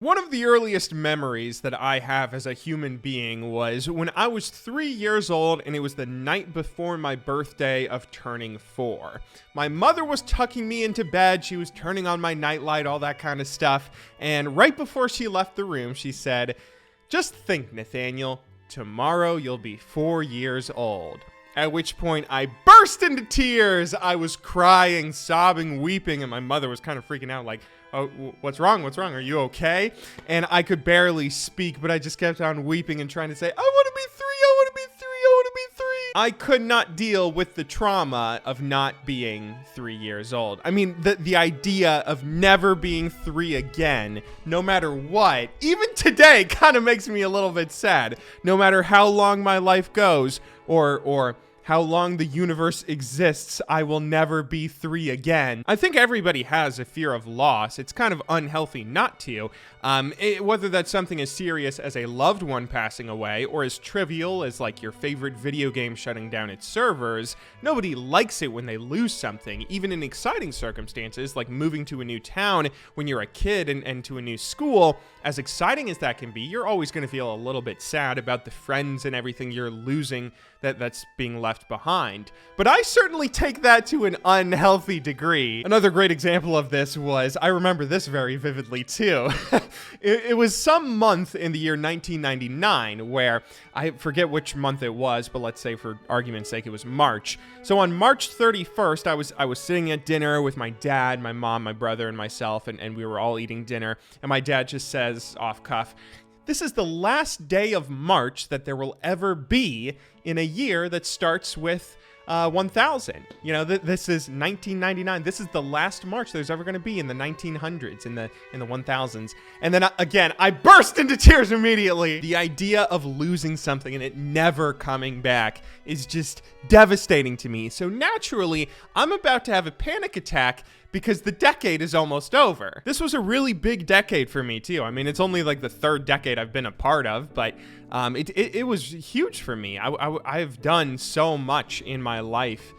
One of the earliest memories that I have as a human being was when I was 3 years old and it was the night before my birthday of turning 4. My mother was tucking me into bed, she was turning on my nightlight, all that kind of stuff, and right before she left the room, she said, "Just think, Nathaniel, tomorrow you'll be 4 years old." At which point I burst into tears. I was crying, sobbing, weeping, and my mother was kind of freaking out like, "Oh, what's wrong? What's wrong? Are you okay?" And I could barely speak, but I just kept on weeping and trying to say, "I want to be 3, I want to be 3, I want to be 3. I could not deal with the trauma of not being 3 years old. I mean, the idea of never being 3 again, no matter what, even today kind of makes me a little bit sad. No matter how long my life goes, or how long the universe exists, I will never be 3 again. I think everybody has a fear of loss. It's kind of unhealthy not to. Whether that's something as serious as a loved one passing away or as trivial as like your favorite video game shutting down its servers, nobody likes it when they lose something, even in exciting circumstances like moving to a new town when you're a kid and to a new school. As exciting as that can be, you're always going to feel a little bit sad about the friends and everything you're losing that's being left behind. But I certainly take that to an unhealthy degree. Another great example of this was, I remember this very vividly too. It was some month in the year 1999 where, I forget which month it was, but let's say for argument's sake it was March. So on March 31st, I was sitting at dinner with my dad, my mom, my brother, and myself, and we were all eating dinner, and my dad just says off cuff, "This is the last day of March that there will ever be in a year that starts with 1000. You know, this is 1999. This is the last March there's ever going to be in the 1900s, in the 1000s. And then again, I burst into tears immediately. The idea of losing something and it never coming back is just devastating to me. So naturally, I'm about to have a panic attack because the decade is almost over. This was a really big decade for me too. I mean, it's only like the 3rd decade I've been a part of, but it was huge for me. I've done so much in my life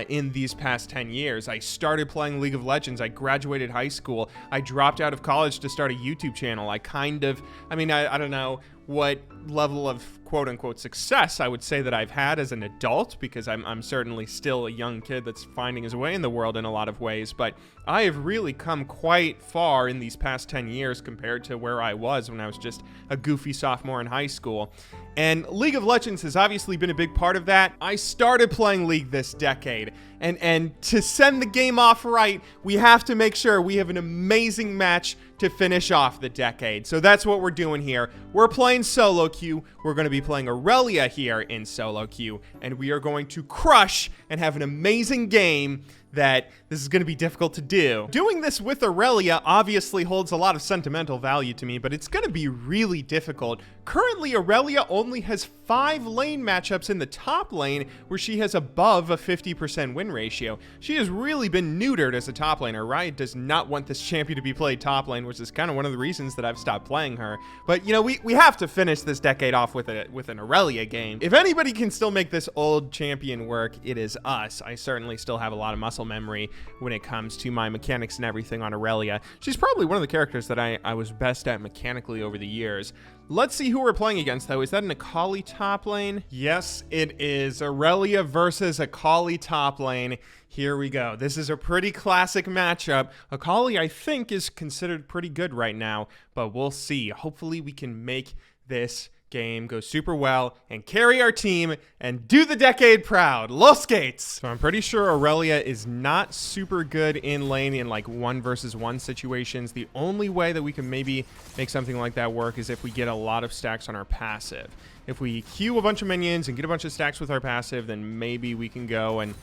in these past 10 years. I started playing League of Legends. I graduated high school. I dropped out of college to start a YouTube channel. I don't know what level of quote-unquote success I would say that I've had as an adult, because I'm certainly still a young kid that's finding his way in the world in a lot of ways, but I have really come quite far in these past 10 years compared to where I was when I was just a goofy sophomore in high school. And League of Legends has obviously been a big part of that. I started playing League this decade, and to send the game off right, we have to make sure we have an amazing match to finish off the decade. So that's what we're doing here. We're playing solo queue. We're going to be playing Aurelia here in solo queue, and we are going to crush and have an amazing game that this is going to be difficult to do. Doing this with Aurelia obviously holds a lot of sentimental value to me, but it's going to be really difficult. Currently, Aurelia only has 5 lane matchups in the top lane where she has above a 50% win ratio. She has really been neutered as a top laner. Riot does not want this champion to be played top lane, which is kind of one of the reasons that I've stopped playing her. But, you know, we have to finish this decade off with an Aurelia game. If anybody can still make this old champion work, it is us. I certainly still have a lot of muscle memory when it comes to my mechanics and everything on Aurelia. She's probably one of the characters that I was best at mechanically over the years. Let's see who we're playing against, though. Is that an Akali top lane? Yes, it is. Aurelia versus Akali top lane. Here we go. This is a pretty classic matchup. Akali, I think, is considered pretty good right now, but we'll see. Hopefully, we can make this game go super well and carry our team and do the decade proud. Los Gates! So I'm pretty sure Aurelia is not super good in lane in like 1 versus 1 situations. The only way that we can maybe make something like that work is if we get a lot of stacks on our passive. If we queue a bunch of minions and get a bunch of stacks with our passive, then maybe we can go and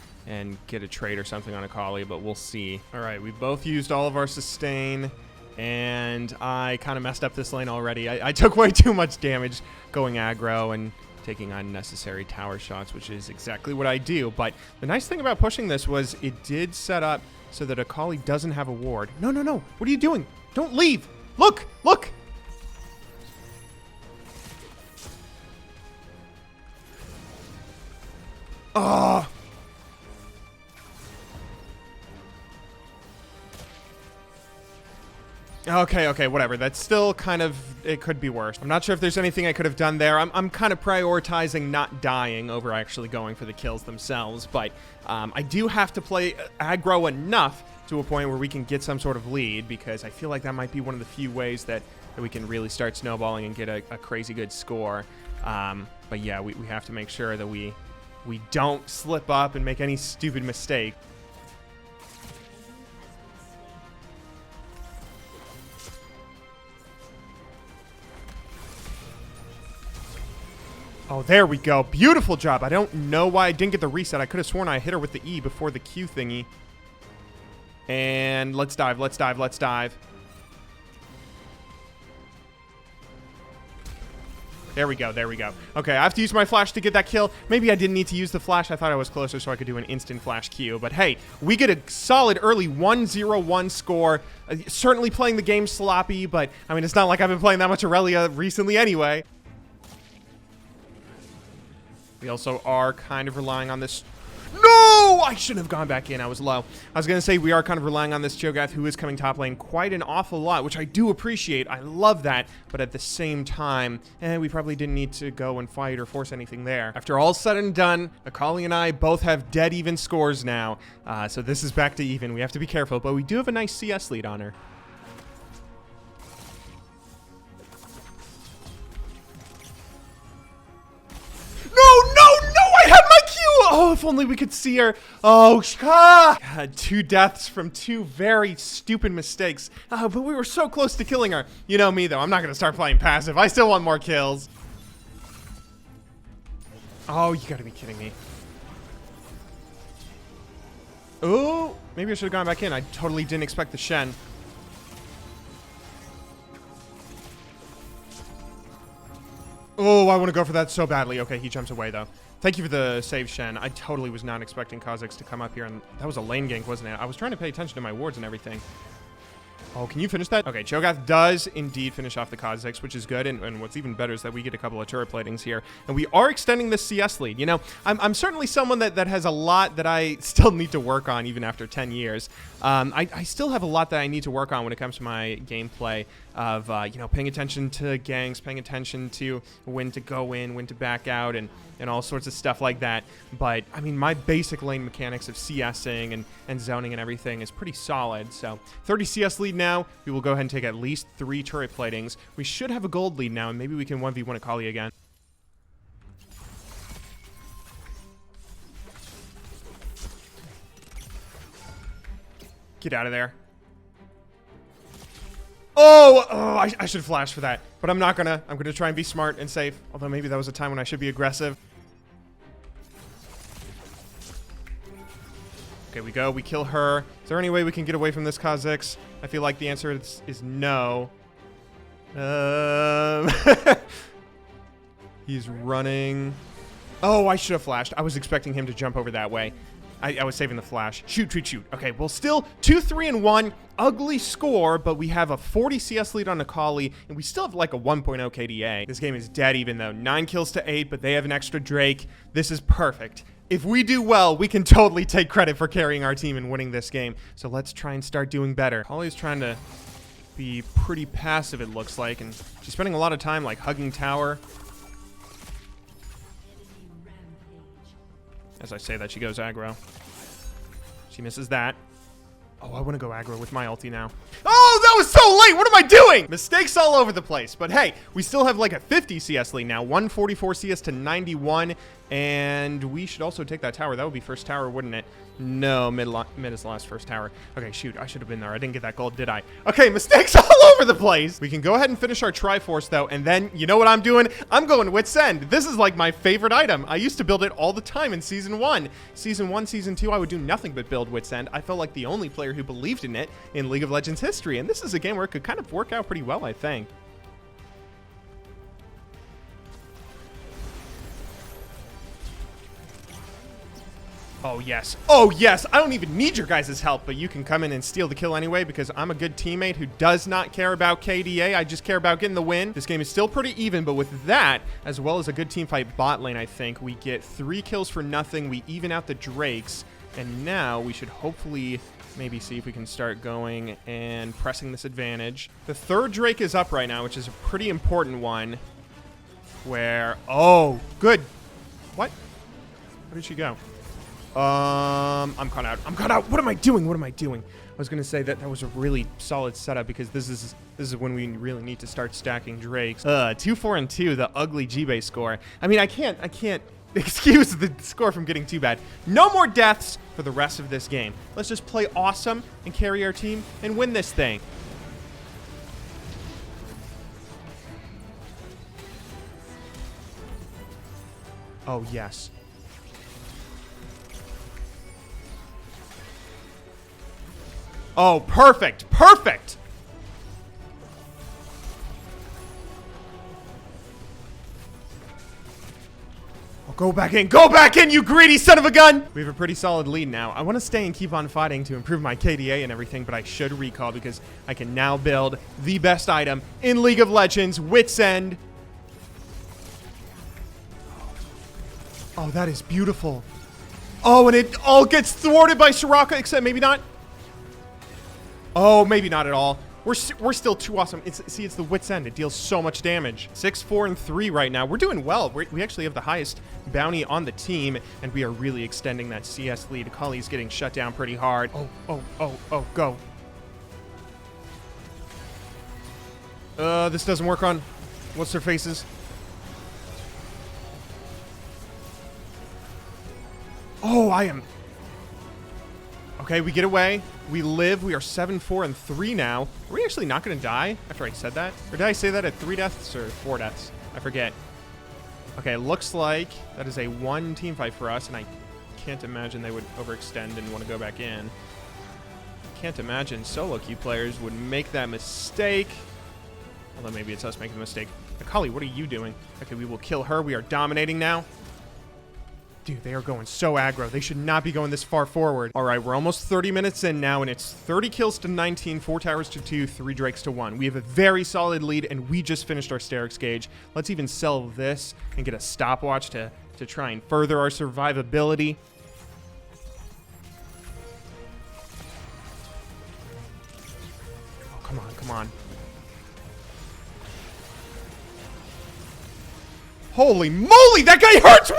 get a trade or something on Akali, but we'll see. All right, we both used all of our sustain, and I kind of messed up this lane already. I took way too much damage going aggro and taking unnecessary tower shots, which is exactly what I do. But the nice thing about pushing this was it did set up so that Akali doesn't have a ward. No, no, no. What are you doing? Don't leave. Look, look. Ah. Okay, whatever. That's still kind of, it could be worse. I'm not sure if there's anything I could have done there. I'm kind of prioritizing not dying over actually going for the kills themselves, but I do have to play aggro enough to a point where we can get some sort of lead, because I feel like that might be one of the few ways that we can really start snowballing and get a crazy good score. But yeah, we have to make sure that we don't slip up and make any stupid mistake. Oh, there we go. Beautiful job. I don't know why I didn't get the reset. I could have sworn I hit her with the E before the Q thingy. And let's dive, let's dive, let's dive. There we go, there we go. Okay, I have to use my flash to get that kill. Maybe I didn't need to use the flash. I thought I was closer so I could do an instant flash Q. But hey, we get a solid early 1-0-1 score. Certainly playing the game sloppy, but I mean, it's not like I've been playing that much Aurelia recently anyway. We also are kind of relying on this. No! I shouldn't have gone back in. I was low. I was going to say we are kind of relying on this Cho'Gath, who is coming top lane quite an awful lot, which I do appreciate. I love that. But at the same time, we probably didn't need to go and fight or force anything there. After all said and done, Akali and I both have dead even scores now. So this is back to even. We have to be careful, but we do have a nice CS lead on her. Oh, if only we could see her. Oh, God, 2 deaths from 2 very stupid mistakes. But we were so close to killing her. You know me, though. I'm not going to start playing passive. I still want more kills. Oh, you got to be kidding me. Oh, maybe I should have gone back in. I totally didn't expect the Shen. Oh, I want to go for that so badly. Okay, he jumps away, though. Thank you for the save, Shen. I totally was not expecting Kha'Zix to come up here, and that was a lane gank, wasn't it? I was trying to pay attention to my wards and everything. Oh, can you finish that? Okay, Cho'Gath does indeed finish off the Kha'Zix, which is good, and what's even better is that we get a couple of turret platings here, and we are extending this CS lead. You know, I'm certainly someone that has a lot that I still need to work on even after 10 years. I still have a lot that I need to work on when it comes to my gameplay of, you know, paying attention to ganks, paying attention to when to go in, when to back out, and all sorts of stuff like that. But, I mean, my basic lane mechanics of CSing and zoning and everything is pretty solid. So, 30 CS lead now. We will go ahead and take at least 3 turret platings. We should have a gold lead now, and maybe we can 1v1 Akali again. Get out of there. Oh, I should flash for that, but I'm not gonna. I'm gonna try and be smart and safe, although maybe that was a time when I should be aggressive. Okay, we go. We kill her. Is there any way we can get away from this Kha'Zix? I feel like the answer is no. He's running. Oh, I should have flashed. I was expecting him to jump over that way. I was saving the flash. Shoot, shoot, shoot. Okay, well, still 2-3-1. Ugly score, but we have a 40 CS lead on Akali, and we still have like a 1.0 KDA. This game is dead even though. 9 kills to 8, but they have an extra Drake. This is perfect. If we do well, we can totally take credit for carrying our team and winning this game. So let's try and start doing better. Akali's trying to be pretty passive, it looks like, and she's spending a lot of time like hugging tower. As I say that, she goes aggro. She misses that. Oh, I want to go aggro with my ulti now. Oh, that was so late! What am I doing? Mistakes all over the place. But hey, we still have like a 50 CS lead now. 144 CS to 91. And we should also take that tower. That would be first tower, wouldn't it? No, mid is last first tower. Okay, shoot. I should have been there. I didn't get that gold, did I? Okay, mistakes all over the place. We can go ahead and finish our Triforce, though. And then, you know what I'm doing? I'm going Wit's End. This is like my favorite item. I used to build it all the time in Season 1. Season 1, Season 2, I would do nothing but build Wit's End. I felt like the only player who believed in it in League of Legends history. And this is a game where it could kind of work out pretty well, I think. Oh, yes. Oh, yes. I don't even need your guys' help, but you can come in and steal the kill anyway because I'm a good teammate who does not care about KDA. I just care about getting the win. This game is still pretty even, but with that, as well as a good team fight bot lane, I think, we get 3 kills for nothing. We even out the Drakes. And now we should hopefully maybe see if we can start going and pressing this advantage. The third Drake is up right now, which is a pretty important one. Where, oh, good. What? Where did she go? I'm caught out. I'm caught out. What am I doing? What am I doing? I was gonna say that was a really solid setup because this is when we really need to start stacking Drakes. 2, 4, and 2, the ugly G-base score. I mean, I can't excuse the score from getting too bad. No more deaths for the rest of this game. Let's just play awesome and carry our team and win this thing. Oh, yes. Oh, perfect. Perfect. Oh, go back in. Go back in, you greedy son of a gun. We have a pretty solid lead now. I want to stay and keep on fighting to improve my KDA and everything, but I should recall because I can now build the best item in League of Legends, Wit's End. Oh, that is beautiful. Oh, and it all gets thwarted by Soraka, except maybe not. Oh, maybe not at all. We're still too awesome. It's the Wit's End. It deals so much damage. 6, 4, and 3 right now. We're doing well. We actually have the highest bounty on the team, and we are really extending that CS lead. Kali's getting shut down pretty hard. Oh, go. This doesn't work on what's their faces. Oh, I am. Okay, we get away. We live. We are 7, 4, and 3 now. Are we actually not going to die after I said that? Or did I say that at 3 deaths or 4 deaths? I forget. Okay, looks like that is a 1 team fight for us, and I can't imagine they would overextend and want to go back in. Can't imagine solo queue players would make that mistake. Although maybe it's us making the mistake. Akali, what are you doing? Okay, we will kill her. We are dominating now. Dude, they are going so aggro. They should not be going this far forward. All right, we're almost 30 minutes in now, and it's 30 kills to 19, 4 towers to 2, 3 Drakes to 1. We have a very solid lead, and we just finished our Sterix gauge. Let's even sell this and get a stopwatch to try and further our survivability. Oh, come on, come on. Holy moly, that guy hurts!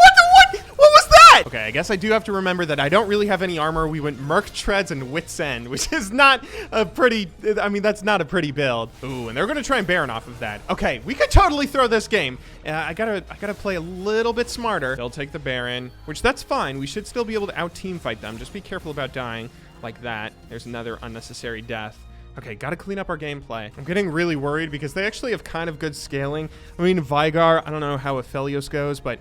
What was that? Okay, I guess I do have to remember that I don't really have any armor. We went Merc Treads and Wit's End, which is not a pretty, I mean, that's not a pretty build. Ooh, and they're gonna try and Baron off of that. Okay, we could totally throw this game. I gotta play a little bit smarter. They'll take the Baron, which that's fine. We should still be able to out-team fight them. Just be careful about dying like that. There's another unnecessary death. Okay, gotta clean up our gameplay. I'm getting really worried because they actually have kind of good scaling. I mean, Vigar, I don't know how Aphelios goes, but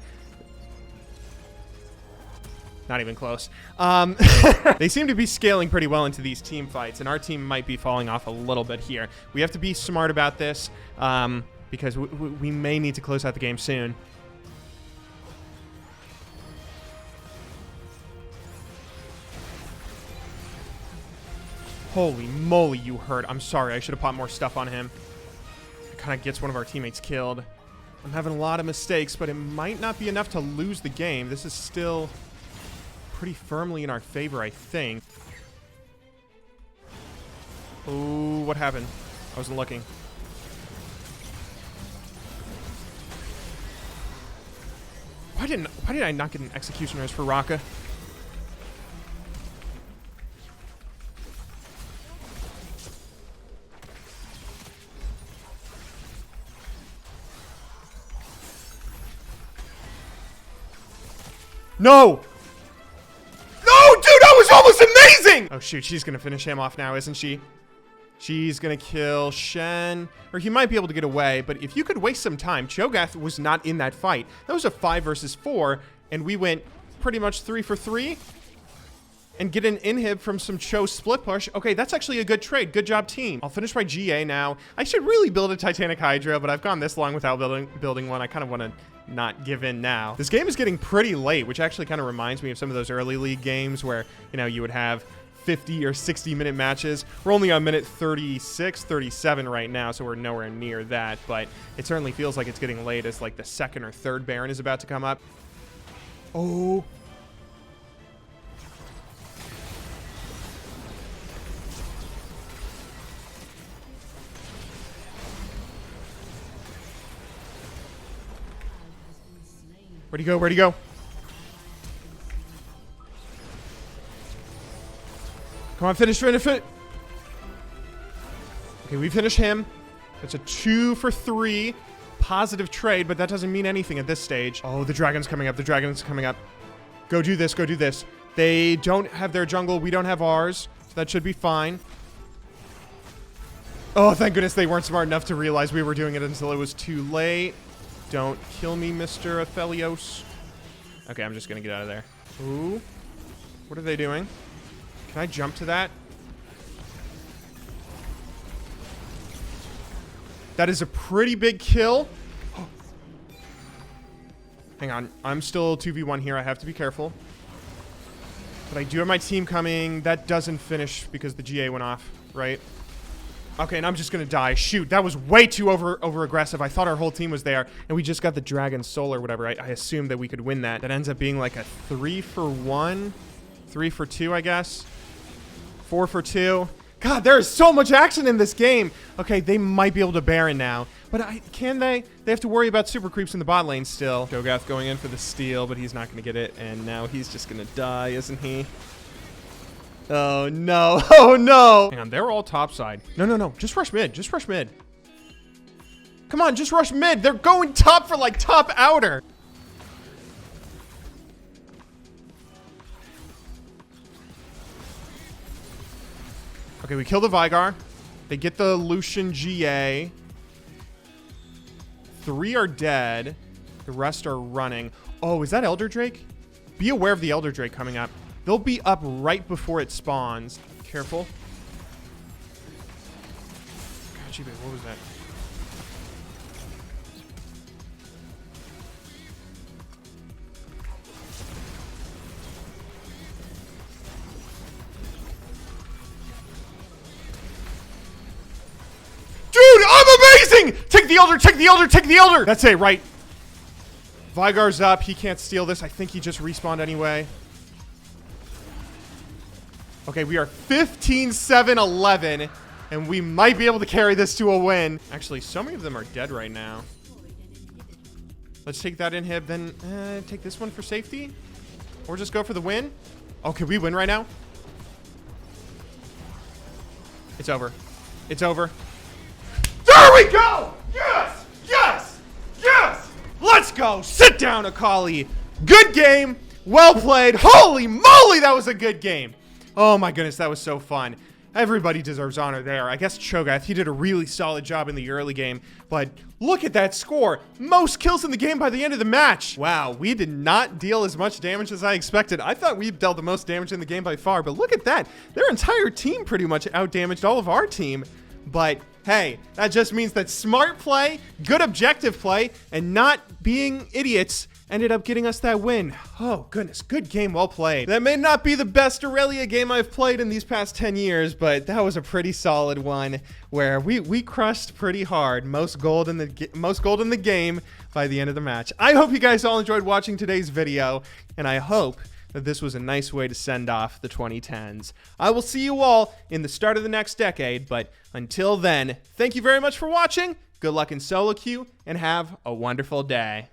not even close. They seem to be scaling pretty well into these team fights, and our team might be falling off a little bit here. We have to be smart about this because we may need to close out the game soon. Holy moly, you hurt. I'm sorry. I should have popped more stuff on him. It kind of gets one of our teammates killed. I'm having a lot of mistakes, but it might not be enough to lose the game. This is still pretty firmly in our favor, I think. Oh, what happened? I wasn't looking. Why did I not get an executioners for Raka? No! No, dude, that was almost amazing! Oh, shoot, she's gonna finish him off now, isn't she? She's gonna kill Shen. Or he might be able to get away, but if you could waste some time, Cho'Gath was not in that fight. That was a 5 versus 4, and we went pretty much 3 for 3. And get an inhib from some Cho split push. Okay, that's actually a good trade. Good job, team. I'll finish my GA now. I should really build a Titanic Hydra, but I've gone this long without building one. I kind of want to not give in now. This game is getting pretty late, which actually kind of reminds me of some of those early league games where, you know, you would have 50 or 60-minute matches. We're only on minute 36, 37 right now, so we're nowhere near that, but it certainly feels like it's getting late as like the 2nd or 3rd Baron is about to come up. Oh. Where'd he go? Where'd he go? Come on, finish it. Okay, we finish him. It's a 2 for 3. Positive trade, but that doesn't mean anything at this stage. Oh, the dragon's coming up. The dragon's coming up. Go do this. Go do this. They don't have their jungle. We don't have ours. So that should be fine. Oh, thank goodness they weren't smart enough to realize we were doing it until it was too late. Don't kill me, Mr. Athelios. Okay, I'm just going to get out of there. Ooh. What are they doing? Can I jump to that? That is a pretty big kill. Oh. Hang on. I'm still 2v1 here. I have to be careful. But I do have my team coming. That doesn't finish because the GA went off, right? Okay, and I'm just gonna die. Shoot, that was way too over aggressive. I thought our whole team was there, and we just got the Dragon Soul or whatever. I assumed that we could win that. That ends up being like a 3 for 1, 3 for 2, I guess. 4 for 2. God, there is so much action in this game. Okay, they might be able to Baron now. But can they? They have to worry about super creeps in the bot lane still. Cho'Gath going in for the steal, but he's not going to get it. And now he's just going to die, isn't he? Oh, no. Oh, no. Hang on, they're all topside. No. Just rush mid. Just rush mid. Come on, just rush mid. They're going top for, like, top outer. Okay, we kill the Vigar. They get the Lucian GA. 3 are dead. The rest are running. Oh, is that Elder Drake? Be aware of the Elder Drake coming up. They'll be up right before it spawns. Careful. God, gee, what was that? Dude, I'm amazing! Take the Elder, take the Elder, take the Elder! That's it, right? Vigar's up. He can't steal this. I think he just respawned anyway. Okay, we are 15-7-11, and we might be able to carry this to a win. Actually, so many of them are dead right now. Let's take that inhib, then take this one for safety. Or just go for the win. Oh, can we win right now? It's over. It's over. There we go! Yes! Yes! Yes! Let's go! Sit down, Akali. Good game. Well played. Holy moly, that was a good game. Oh my goodness, that was so fun. Everybody deserves honor there. I guess Cho'Gath, he did a really solid job in the early game, but look at that score. Most kills in the game by the end of the match. Wow, we did not deal as much damage as I expected. I thought we dealt the most damage in the game by far, but look at that. Their entire team pretty much outdamaged all of our team. But hey, that just means that smart play, good objective play, and not being idiots ended up getting us that win. Oh, goodness. Good game. Well played. That may not be the best Aurelia game I've played in these past 10 years, but that was a pretty solid one where we crushed pretty hard. Most gold in the game by the end of the match. I hope you guys all enjoyed watching today's video, and I hope that this was a nice way to send off the 2010s. I will see you all in the start of the next decade, but until then, thank you very much for watching. Good luck in solo queue, and have a wonderful day.